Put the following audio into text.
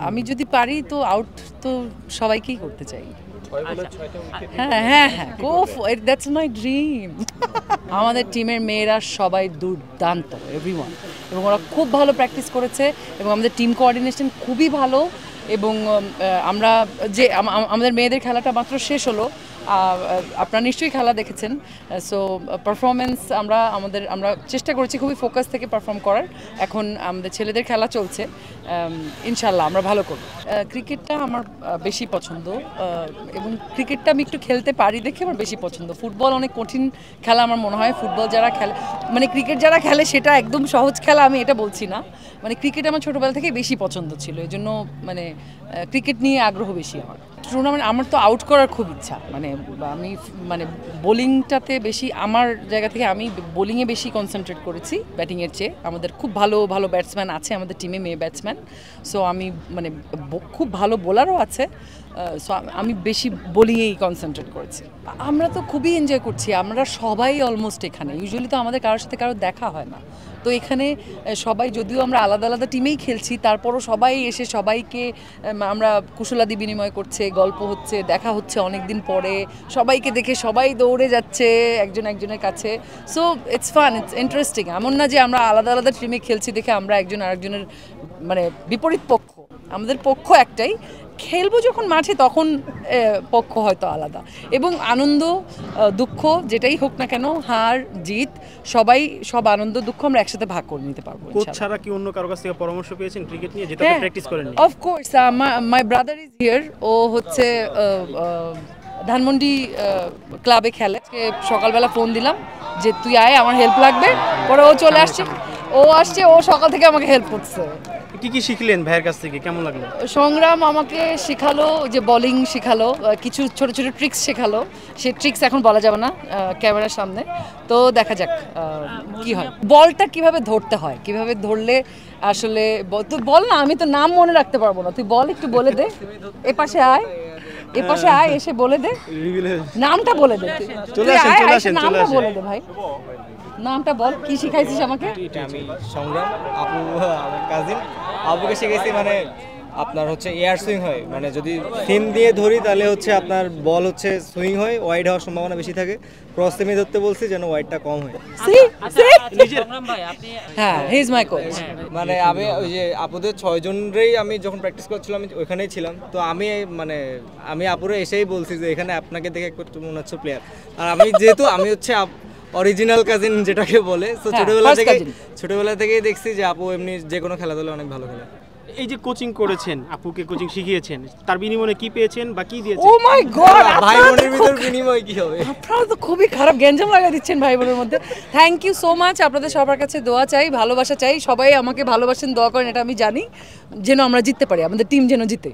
আমি যদি পারি তো আউট তো সবাইকেই করতে চাই। হ্যাঁ হ্যাঁ হ্যাঁ, গো দ্যাটস মাই ড্রিম। আমাদের টিমের মেয়েরা সবাই দুর্দান্ত, এভরিওয়ান, এবং ওরা খুব ভালো প্র্যাকটিস করেছে এবং আমাদের টিম কোঅর্ডিনেশন খুবই ভালো। এবং আমরা যে আমাদের মেয়েদের খেলাটা মাত্র শেষ হলো, আপনারা নিশ্চয়ই খেলা দেখেছেন। সো পারফরমেন্স আমরা চেষ্টা করেছি খুবই ফোকাস থেকে পারফর্ম করার। এখন আমাদের ছেলেদের খেলা চলছে, ইনশাল্লাহ আমরা ভালো করব। ক্রিকেটটা আমার বেশি পছন্দ, এবং ক্রিকেটটা আমি একটু খেলতে পারি দেখে আমার বেশি পছন্দ। ফুটবল অনেক কঠিন খেলা আমার মনে হয়। ফুটবল যারা খেলে, মানে ক্রিকেট যারা খেলে সেটা একদম সহজ খেলা, আমি এটা বলছি না। মানে ক্রিকেট আমার ছোটোবেলা থেকে বেশি পছন্দ ছিল, এই জন্য মানে ক্রিকেট নিয়ে আগ্রহ বেশি আমার। টুর্নামেন্ট আমার তো আউট করার খুব ইচ্ছা, আমি বোলিংটাতে বেশি, আমার জায়গা থেকে আমি বোলিংয়ে বেশি কনসেন্ট্রেট করেছি ব্যাটিংয়ের চেয়ে। আমাদের খুব ভালো ভালো ব্যাটসম্যান আছে আমাদের টিমে, মেয়ে ব্যাটসম্যান। সো আমি খুব ভালো বোলারও আছে। সো আমি বেশি বোলিংয়েই কনসেন্ট্রেট করেছি। আমরা তো খুবই এনজয় করছি, আমরা সবাই অলমোস্ট এখানে। ইউজুয়ালি তো আমাদের কারোর সাথে কারো দেখা হয় না, তো এখানে সবাই, যদিও আমরা আলাদা আলাদা টিমেই খেলছি, তারপরও সবাই এসে সবাইকে আমরা কুশলাদি বিনিময় করছে, গল্প হচ্ছে, দেখা হচ্ছে অনেক দিন পরে। সবাইকে দেখে সবাই দৌড়ে যাচ্ছে একজন একজনের কাছে। So it's fun, it's interesting. এমন না যে আমরা আলাদা আলাদা টিমে খেলছি দেখে আমরা একজন আরেকজনের মানে বিপরীত পক্ষ। আমাদের পক্ষ একটাই, খেলবো যখন মাঠে তখন পক্ষ হয়তো আলাদা। এবং আনন্দ দুঃখ যেটাই হোক না কেন, হার জিত, সব আনন্দ দুঃখ আমরা একসাথে ভাগ করে নিতে পারবো। কোচ ছাড়া কি অন্য কারো কাছ থেকে পরামর্শ পেয়েছেন ক্রিকেট নিয়ে, যেটা প্র্যাকটিস করেন? Of course, my brother is here. ও হচ্ছে ধানমন্ডি ক্লাবে খেলে। সকালবেলা ফোন দিলাম যে তুই আয়, আমার হেল্প লাগবে। পরে ও চলে আসছে, ও সকাল থেকে আমাকে হেল্প করছে। কি কি শিখলেন ভাইয়ের কাছ থেকে, কেমন লাগলো? সংগ্রাম আমাকে শেখালো, যে বোলিং শেখালো, কিছু ছোট ছোট ট্রিক্স শেখালো। সে ট্রিক্স এখন বলা যাবে না ক্যামেরার সামনে, তো দেখা যাক কি হয়। বলটা কিভাবে ধরতে হয়, কিভাবে ধরলে আসলে, তুই বল না, আমি তো নাম মনে রাখতে পারবো না। তুই বল, একটু বলে দে। এপাশে আয়, এসে বলে দে, নামটা বলে দে। নামটা বলে দে ভাই, নামটা বল, কি শিখাইছিস আমাকে? আমি সংগ্রাম, আপু আমার কাজিন, আপুকে শিখেছি। মানে আপনার হচ্ছে এয়ার সুইং হয়, মানে যদি সিম দিয়ে ধরি তাহলে হচ্ছে আপনার বল হচ্ছে সুইং হয়, ওয়াইড হওয়ার সম্ভাবনা বেশি থাকে। ক্রস সিমে ধরতে বলছি যেন ওয়াইডটা কম হয়। হ্যাঁ, হি ইজ মাই কোচ। মানে আমি ওই যে আপুদের 6 জনেরই আমি যখন প্র্যাকটিস করছিলাম আমি ওইখানেই ছিলাম। তো আমি আপুরে এসেই বলছি যে এখানে আপনাকে দেখে একটু মনে হচ্ছে প্লেয়ার। আর আমি যেহেতু আমি হচ্ছে অরিজিনাল কাজিন যেটাকে বলে, তো ছোটবেলা থেকেই দেখছি যে আপু এমনি যে কোনো খেলাধুলা অনেক ভালো খেলে। এই যে কোচিং করেছেন, আপুকে কোচিং শিখিয়েছেন, তার বিনিময়ে কি পেয়েছেন বা কি দিয়েছেন? ও মাই গড, ভাই বোনের ভিতর বিনিময় কি হবে? আপনারা তো খুবই খারাপ গ্যাঞ্জাম লাগা দিচ্ছেন ভাই বোনের মধ্যে। Thank you so much. আপনাদের সবার কাছে দোয়া চাই, ভালোবাসা চাই। সবাই আমাকে ভালোবাসেন, দোয়া করেন, এটা আমি জানি, যেন আমরা জিততে পারি, আমাদের টিম যেন জিতে।